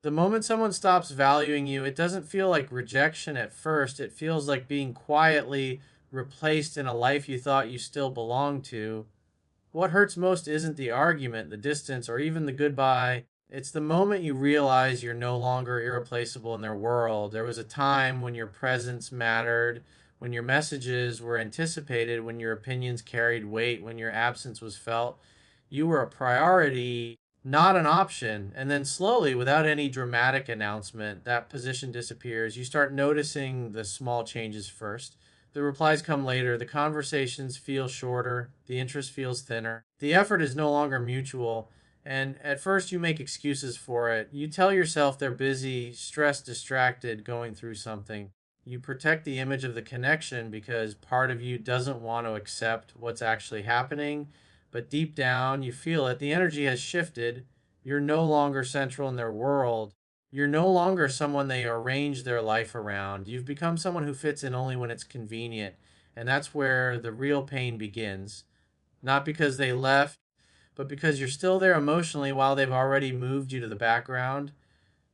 The moment someone stops valuing you, it doesn't feel like rejection at first. It feels like being quietly replaced in a life you thought you still belonged to. What hurts most isn't the argument, the distance, or even the goodbye. It's the moment you realize you're no longer irreplaceable in their world. There was a time when your presence mattered, when your messages were anticipated, when your opinions carried weight, when your absence was felt. You were a priority, not an option. And then slowly, without any dramatic announcement, that position disappears. You start noticing the small changes first. The replies come later, the conversations feel shorter, the interest feels thinner. The effort is no longer mutual, and at first you make excuses for it. You tell yourself they're busy, stressed, distracted, going through something. You protect the image of the connection because part of you doesn't want to accept what's actually happening, but deep down you feel it. The energy has shifted. You're no longer central in their world. You're no longer someone they arrange their life around. You've become someone who fits in only when it's convenient. And that's where the real pain begins. Not because they left, but because you're still there emotionally while they've already moved you to the background.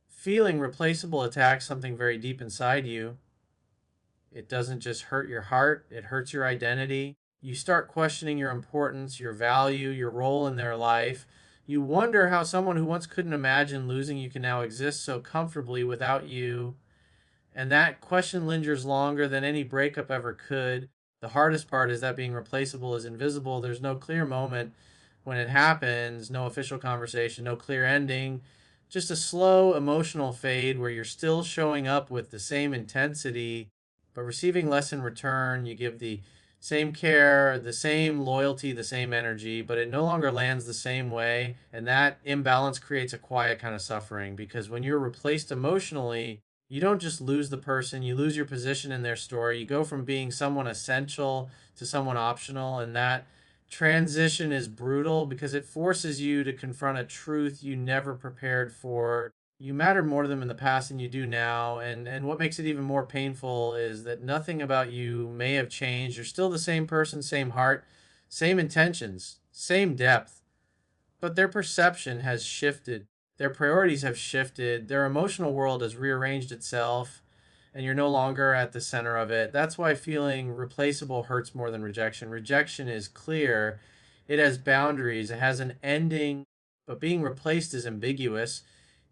Feeling replaceable attacks something very deep inside you. It doesn't just hurt your heart, it hurts your identity. You start questioning your importance, your value, your role in their life. You wonder how someone who once couldn't imagine losing you can now exist so comfortably without you. And that question lingers longer than any breakup ever could. The hardest part is that being replaceable is invisible. There's no clear moment when it happens, no official conversation, no clear ending, just a slow emotional fade where you're still showing up with the same intensity, but receiving less in return. You give the same care, the same loyalty, the same energy, but it no longer lands the same way. And that imbalance creates a quiet kind of suffering because when you're replaced emotionally, you don't just lose the person, you lose your position in their story. You go from being someone essential to someone optional, and that transition is brutal because it forces you to confront a truth you never prepared for. You matter more to them in the past than you do now, and what makes it even more painful is that nothing about you may have changed. You're still the same person, same heart, same intentions, same depth, but their perception has shifted. Their priorities have shifted. Their emotional world has rearranged itself, and you're no longer at the center of it. That's why feeling replaceable hurts more than rejection. Rejection is clear, it has boundaries, it has an ending, but being replaced is ambiguous.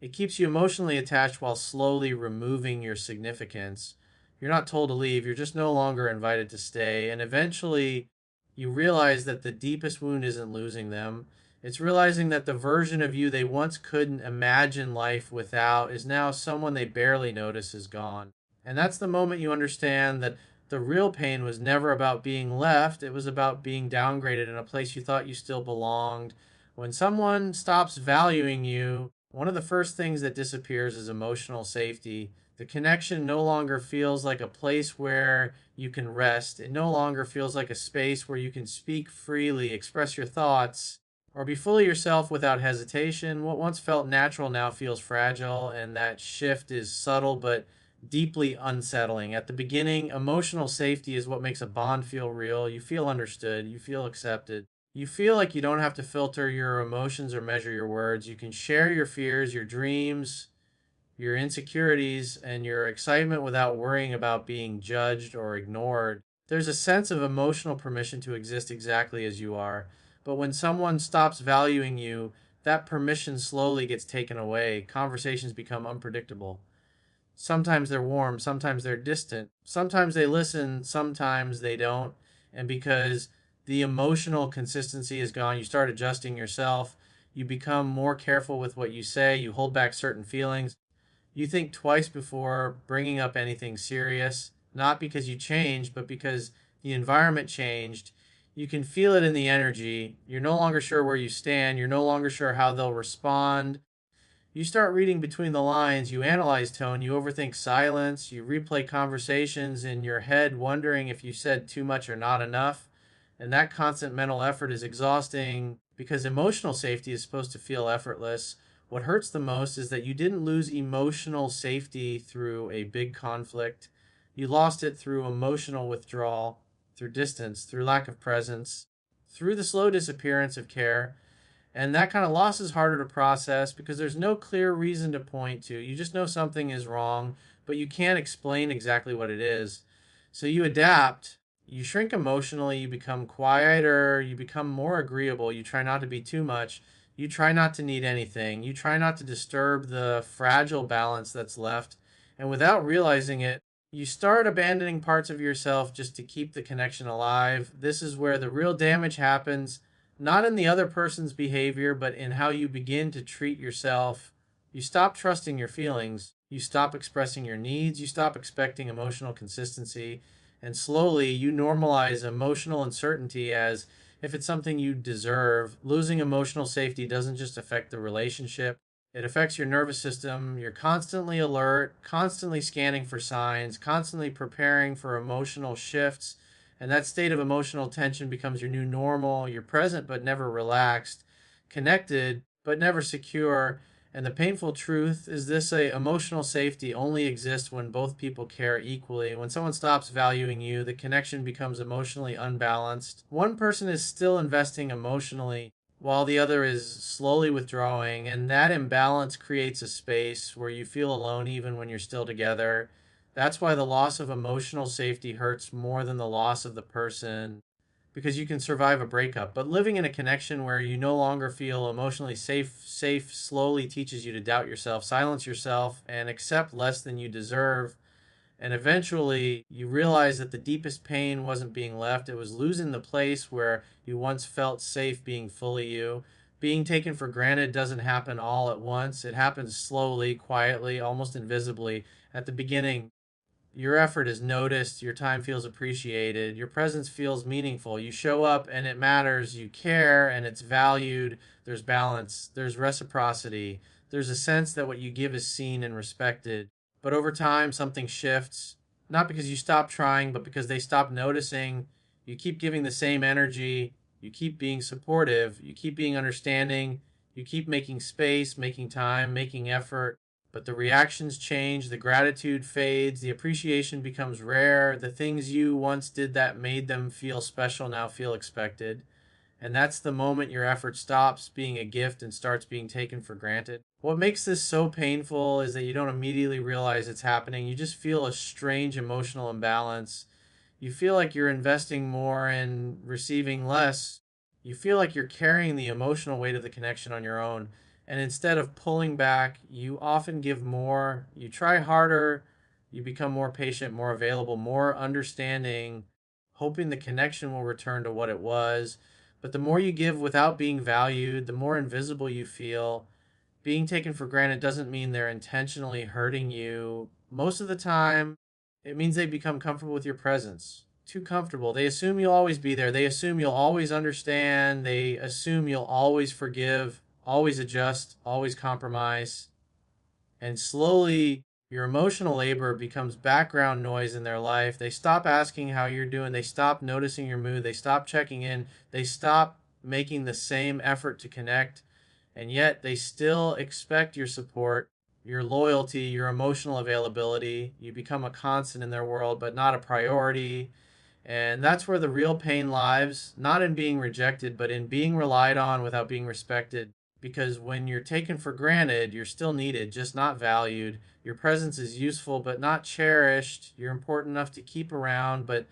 It keeps you emotionally attached while slowly removing your significance. You're not told to leave, you're just no longer invited to stay. And eventually, you realize that the deepest wound isn't losing them, it's realizing that the version of you they once couldn't imagine life without is now someone they barely notice is gone. And that's the moment you understand that the real pain was never about being left, it was about being downgraded in a place you thought you still belonged. When someone stops valuing you, one of the first things that disappears is emotional safety. The connection no longer feels like a place where you can rest. It no longer feels like a space where you can speak freely, express your thoughts, or be fully yourself without hesitation. What once felt natural now feels fragile, and that shift is subtle but deeply unsettling. At the beginning, emotional safety is what makes a bond feel real. You feel understood, you feel accepted. You feel like you don't have to filter your emotions or measure your words. You can share your fears, your dreams, your insecurities, and your excitement without worrying about being judged or ignored. There's a sense of emotional permission to exist exactly as you are. But when someone stops valuing you, that permission slowly gets taken away. Conversations become unpredictable. Sometimes they're warm, sometimes they're distant. Sometimes they listen, sometimes they don't. And because the emotional consistency is gone, you start adjusting yourself. You become more careful with what you say. You hold back certain feelings. You think twice before bringing up anything serious, not because you changed, but because the environment changed. You can feel it in the energy. You're no longer sure where you stand. You're no longer sure how they'll respond. You start reading between the lines. You analyze tone. You overthink silence. You replay conversations in your head, wondering if you said too much or not enough. And that constant mental effort is exhausting because emotional safety is supposed to feel effortless. What hurts the most is that you didn't lose emotional safety through a big conflict. You lost it through emotional withdrawal, through distance, through lack of presence, through the slow disappearance of care. And that kind of loss is harder to process because there's no clear reason to point to. You just know something is wrong, but you can't explain exactly what it is. So you adapt, you shrink emotionally, you become quieter, you become more agreeable, you try not to be too much, you try not to need anything, you try not to disturb the fragile balance that's left. And without realizing it, you start abandoning parts of yourself just to keep the connection alive. This is where the real damage happens, not in the other person's behavior, but in how you begin to treat yourself. You stop trusting your feelings, you stop expressing your needs, you stop expecting emotional consistency, and slowly you normalize emotional uncertainty as if it's something you deserve. Losing emotional safety doesn't just affect the relationship, it affects your nervous system. You're constantly alert, constantly scanning for signs, constantly preparing for emotional shifts. And that state of emotional tension becomes your new normal. You're present but never relaxed, connected but never secure. And the painful truth is this: emotional safety only exists when both people care equally. When someone stops valuing you, the connection becomes emotionally unbalanced. One person is still investing emotionally while the other is slowly withdrawing, and that imbalance creates a space where you feel alone even when you're still together. That's why the loss of emotional safety hurts more than the loss of the person, because you can survive a breakup, but living in a connection where you no longer feel emotionally safe slowly teaches you to doubt yourself, silence yourself, and accept less than you deserve. And eventually, you realize that the deepest pain wasn't being left, it was losing the place where you once felt safe being fully you. Being taken for granted doesn't happen all at once, it happens slowly, quietly, almost invisibly. At the beginning, your effort is noticed, your time feels appreciated, your presence feels meaningful. You show up and it matters, you care and it's valued. There's balance, there's reciprocity, there's a sense that what you give is seen and respected. But over time, something shifts, not because you stop trying, but because they stop noticing. You keep giving the same energy, you keep being supportive, you keep being understanding, you keep making space, making time, making effort, but the reactions change, the gratitude fades, the appreciation becomes rare. The things you once did that made them feel special now feel expected. And that's the moment your effort stops being a gift and starts being taken for granted. What makes this so painful is that you don't immediately realize it's happening. You just feel a strange emotional imbalance. You feel like you're investing more and receiving less. You feel like you're carrying the emotional weight of the connection on your own. And instead of pulling back, you often give more. You try harder. You become more patient, more available, more understanding, hoping the connection will return to what it was. But the more you give without being valued, the more invisible you feel. Being taken for granted doesn't mean they're intentionally hurting you. Most of the time, it means they become comfortable with your presence. Too comfortable. They assume you'll always be there. They assume you'll always understand. They assume you'll always forgive, always adjust, always compromise. And slowly, your emotional labor becomes background noise in their life. They stop asking how you're doing. They stop noticing your mood. They stop checking in. They stop making the same effort to connect. And yet, they still expect your support, your loyalty, your emotional availability. You become a constant in their world, but not a priority. And that's where the real pain lies, not in being rejected, but in being relied on without being respected. Because when you're taken for granted, you're still needed, just not valued. Your presence is useful, but not cherished. You're important enough to keep around, but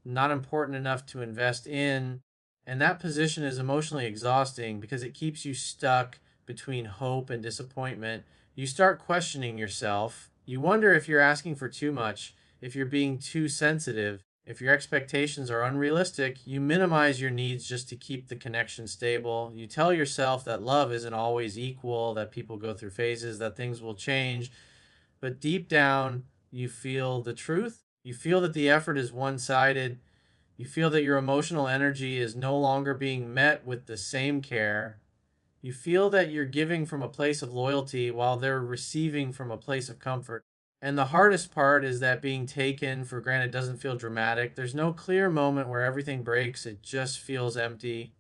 not important enough to invest in. And that position is emotionally exhausting because it keeps you stuck between hope and disappointment. You start questioning yourself. You wonder if you're asking for too much, if you're being too sensitive, if your expectations are unrealistic. You minimize your needs just to keep the connection stable. You tell yourself that love isn't always equal, that people go through phases, that things will change. But deep down, you feel the truth. You feel that the effort is one sided. You feel that your emotional energy is no longer being met with the same care. You feel that you're giving from a place of loyalty while they're receiving from a place of comfort. And the hardest part is that being taken for granted doesn't feel dramatic. There's no clear moment where everything breaks. It just feels empty,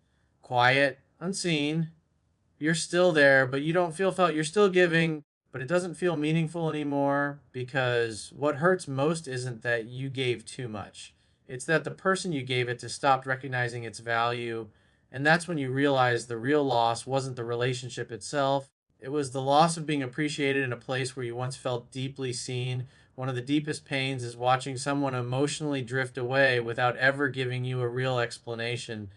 quiet, unseen. You're still there, but you don't feel felt. You're still giving, but it doesn't feel meaningful anymore, because what hurts most isn't that you gave too much. It's that the person you gave it to stopped recognizing its value, And that's when you realize the real loss wasn't the relationship itself. It was the loss of being appreciated in a place where you once felt deeply seen. One of the deepest pains is watching someone emotionally drift away without ever giving you a real explanation.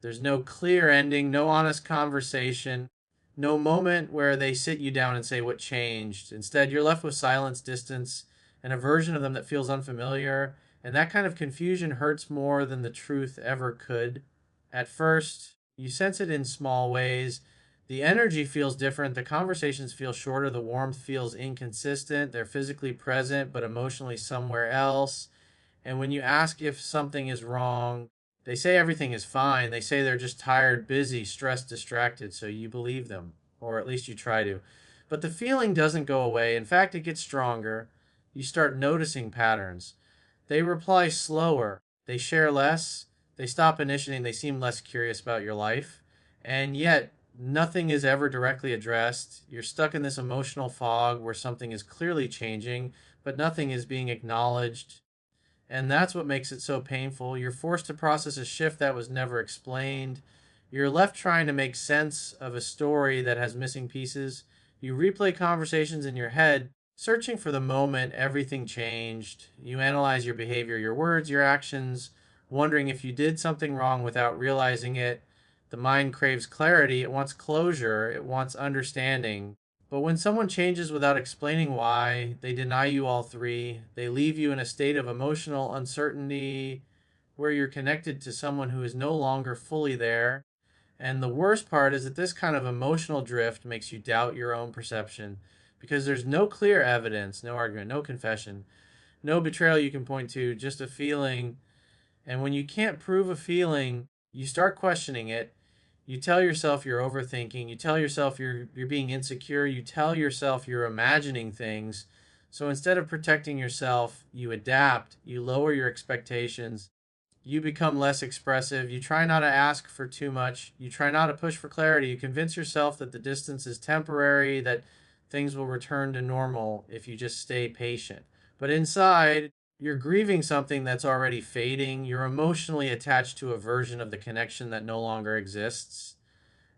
There's no clear ending, no honest conversation, no moment where they sit you down and say what changed. Instead, you're left with silence, distance, and a version of them that feels unfamiliar. And that kind of confusion hurts more than the truth ever could. At first, you sense it in small ways. The energy feels different. The conversations feel shorter. The warmth feels inconsistent. They're physically present, but emotionally somewhere else. And when you ask if something is wrong, they say everything is fine. They say they're just tired, busy, stressed, distracted. So you believe them, or at least you try to. But the feeling doesn't go away. In fact, it gets stronger. You start noticing patterns. They reply slower. They share less. They stop initiating. They seem less curious about your life. And yet, nothing is ever directly addressed. You're stuck in this emotional fog where something is clearly changing, but nothing is being acknowledged. And that's what makes it so painful. You're forced to process a shift that was never explained. You're left trying to make sense of a story that has missing pieces. You replay conversations in your head, searching for the moment everything changed. You analyze your behavior, your words, your actions, wondering if you did something wrong without realizing it. The mind craves clarity, it wants closure, it wants understanding. But when someone changes without explaining why, they deny you all three. They leave you in a state of emotional uncertainty where you're connected to someone who is no longer fully there. And the worst part is that this kind of emotional drift makes you doubt your own perception because there's no clear evidence, no argument, no confession, no betrayal you can point to, just a feeling. And when you can't prove a feeling, you start questioning it. You tell yourself you're overthinking. You tell yourself you're being insecure. You tell yourself you're imagining things. So instead of protecting yourself, you adapt. You lower your expectations. You become less expressive. You try not to ask for too much. You try not to push for clarity. You convince yourself that the distance is temporary, that things will return to normal if you just stay patient. But inside, you're grieving something that's already fading. You're emotionally attached to a version of the connection that no longer exists.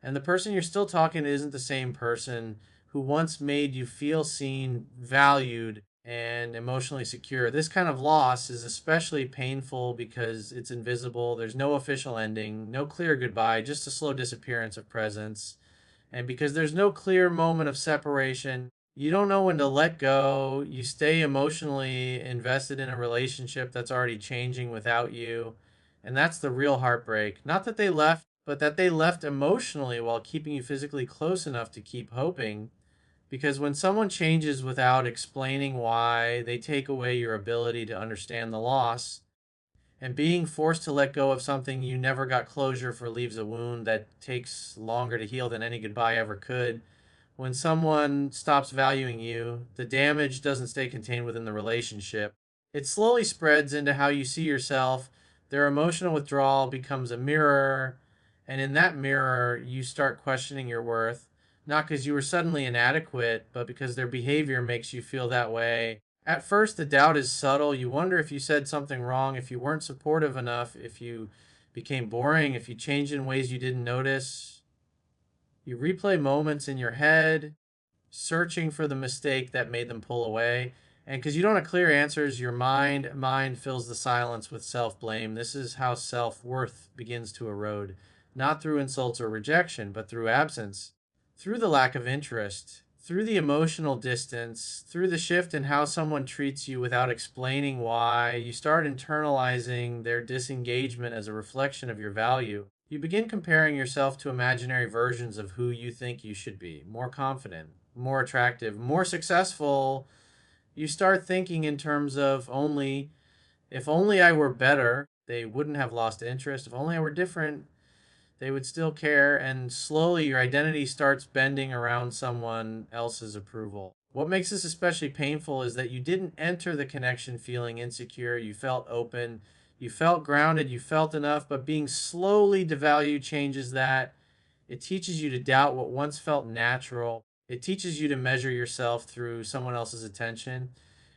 And the person you're still talking to isn't the same person who once made you feel seen, valued, and emotionally secure. This kind of loss is especially painful because it's invisible. There's no official ending, no clear goodbye, just a slow disappearance of presence. And because there's no clear moment of separation, you don't know when to let go. You stay emotionally invested in a relationship that's already changing without you. And that's the real heartbreak. Not that they left, but that they left emotionally while keeping you physically close enough to keep hoping. Because when someone changes without explaining why, they take away your ability to understand the loss. And being forced to let go of something you never got closure for leaves a wound that takes longer to heal than any goodbye ever could. When someone stops valuing you, the damage doesn't stay contained within the relationship. It slowly spreads into how you see yourself. Their emotional withdrawal becomes a mirror, and in that mirror, you start questioning your worth. Not because you were suddenly inadequate, but because their behavior makes you feel that way. At first, the doubt is subtle. You wonder if you said something wrong, if you weren't supportive enough, if you became boring, if you changed in ways you didn't notice. You replay moments in your head, searching for the mistake that made them pull away. And because you don't have clear answers, your mind fills the silence with self-blame. This is how self-worth begins to erode, not through insults or rejection, but through absence, through the lack of interest, through the emotional distance, through the shift in how someone treats you without explaining why. You start internalizing their disengagement as a reflection of your value. You begin comparing yourself to imaginary versions of who you think you should be, more confident, more attractive, more successful. You start thinking in terms of only, if only I were better, they wouldn't have lost interest. If only I were different, they would still care. And slowly your identity starts bending around someone else's approval. What makes this especially painful is that you didn't enter the connection feeling insecure. You felt open, you felt grounded, you felt enough, but being slowly devalued changes that. It teaches you to doubt what once felt natural. It teaches you to measure yourself through someone else's attention.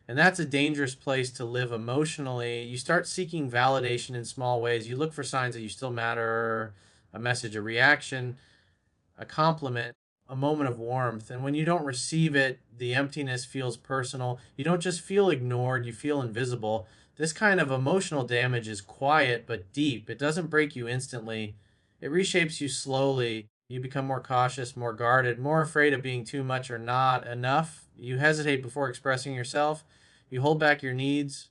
And that's a dangerous place to live emotionally. You start seeking validation in small ways. You look for signs that you still matter, a message, a reaction, a compliment, a moment of warmth. And when you don't receive it, the emptiness feels personal. You don't just feel ignored, you feel invisible. This kind of emotional damage is quiet but deep. It doesn't break you instantly, it reshapes you slowly. You become more cautious, more guarded, more afraid of being too much or not enough. You hesitate before expressing yourself. You hold back your needs.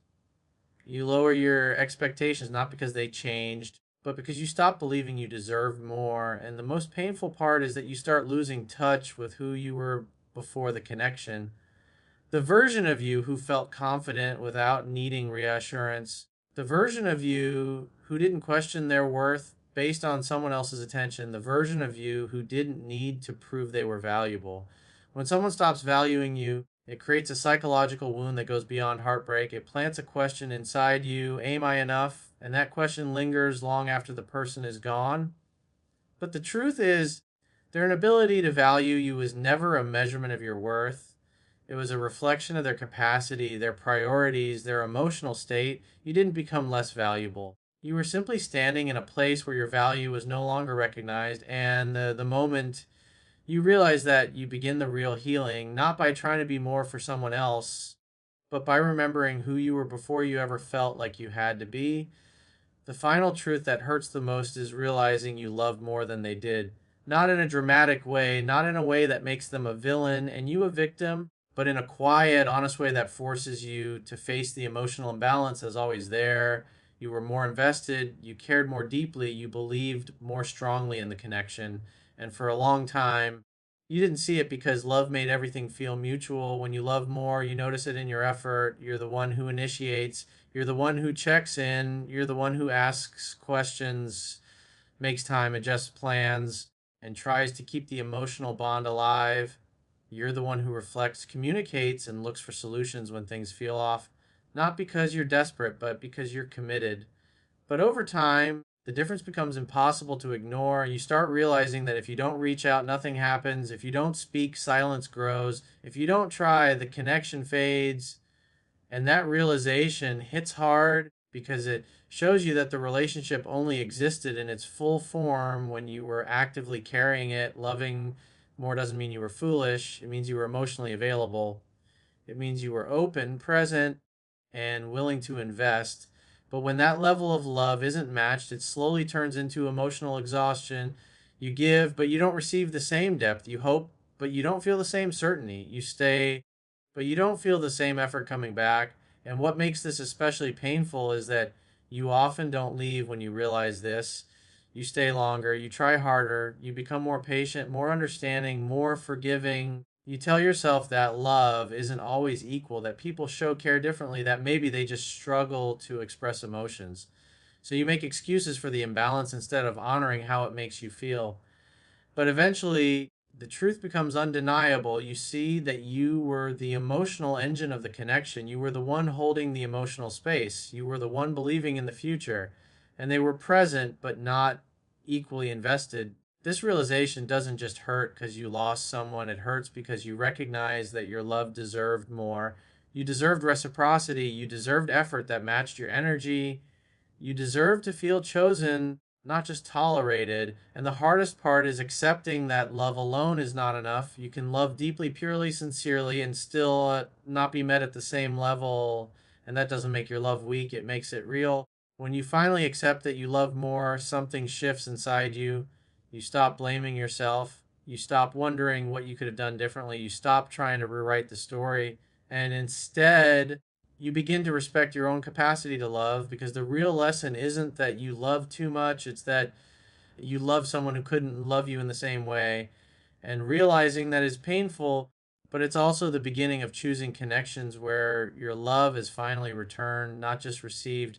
You lower your expectations not because they changed, but because you stop believing you deserve more. And the most painful part is that you start losing touch with who you were before the connection. The version of you who felt confident without needing reassurance. The version of you who didn't question their worth based on someone else's attention. The version of you who didn't need to prove they were valuable. When someone stops valuing you, it creates a psychological wound that goes beyond heartbreak. It plants a question inside you: am I enough? And that question lingers long after the person is gone. But the truth is, their inability to value you was never a measurement of your worth. It was a reflection of their capacity, their priorities, their emotional state. You didn't become less valuable. You were simply standing in a place where your value was no longer recognized. And the moment you realize that, you begin the real healing, not by trying to be more for someone else, but by remembering who you were before you ever felt like you had to be. The final truth that hurts the most is realizing you loved more than they did. Not in a dramatic way, not in a way that makes them a villain and you a victim, but in a quiet, honest way that forces you to face the emotional imbalance as always there. You were more invested, you cared more deeply, you believed more strongly in the connection. And for a long time, you didn't see it because love made everything feel mutual. When you love more, you notice it in your effort. You're the one who initiates, you're the one who checks in. You're the one who asks questions, makes time, adjusts plans, and tries to keep the emotional bond alive. You're the one who reflects, communicates, and looks for solutions when things feel off. Not because you're desperate, but because you're committed. But over time, the difference becomes impossible to ignore. You start realizing that if you don't reach out, nothing happens. If you don't speak, silence grows. If you don't try, the connection fades. And that realization hits hard because it shows you that the relationship only existed in its full form when you were actively carrying it. Loving more doesn't mean you were foolish, it means you were emotionally available. It means you were open, present, and willing to invest. But when that level of love isn't matched, it slowly turns into emotional exhaustion. You give, but you don't receive the same depth. You hope, but you don't feel the same certainty. You stay, but you don't feel the same effort coming back. And what makes this especially painful is that you often don't leave when you realize this. You stay longer, you try harder, you become more patient, more understanding, more forgiving. You tell yourself that love isn't always equal, that people show care differently, that maybe they just struggle to express emotions. So you make excuses for the imbalance instead of honoring how it makes you feel. But eventually, the truth becomes undeniable. You see that you were the emotional engine of the connection. You were the one holding the emotional space. You were the one believing in the future. And they were present, but not equally invested. This realization doesn't just hurt because you lost someone, it hurts because you recognize that your love deserved more. You deserved reciprocity. You deserved effort that matched your energy. You deserve to feel chosen, not just tolerated. And the hardest part is accepting that love alone is not enough. You can love deeply, purely, sincerely, and still not be met at the same level. And that doesn't make your love weak, it makes it real. When you finally accept that you love more, something shifts inside you. You stop blaming yourself. You stop wondering what you could have done differently. You stop trying to rewrite the story. And instead, you begin to respect your own capacity to love, because the real lesson isn't that you love too much, it's that you love someone who couldn't love you in the same way. And realizing that is painful, but it's also the beginning of choosing connections where your love is finally returned, not just received.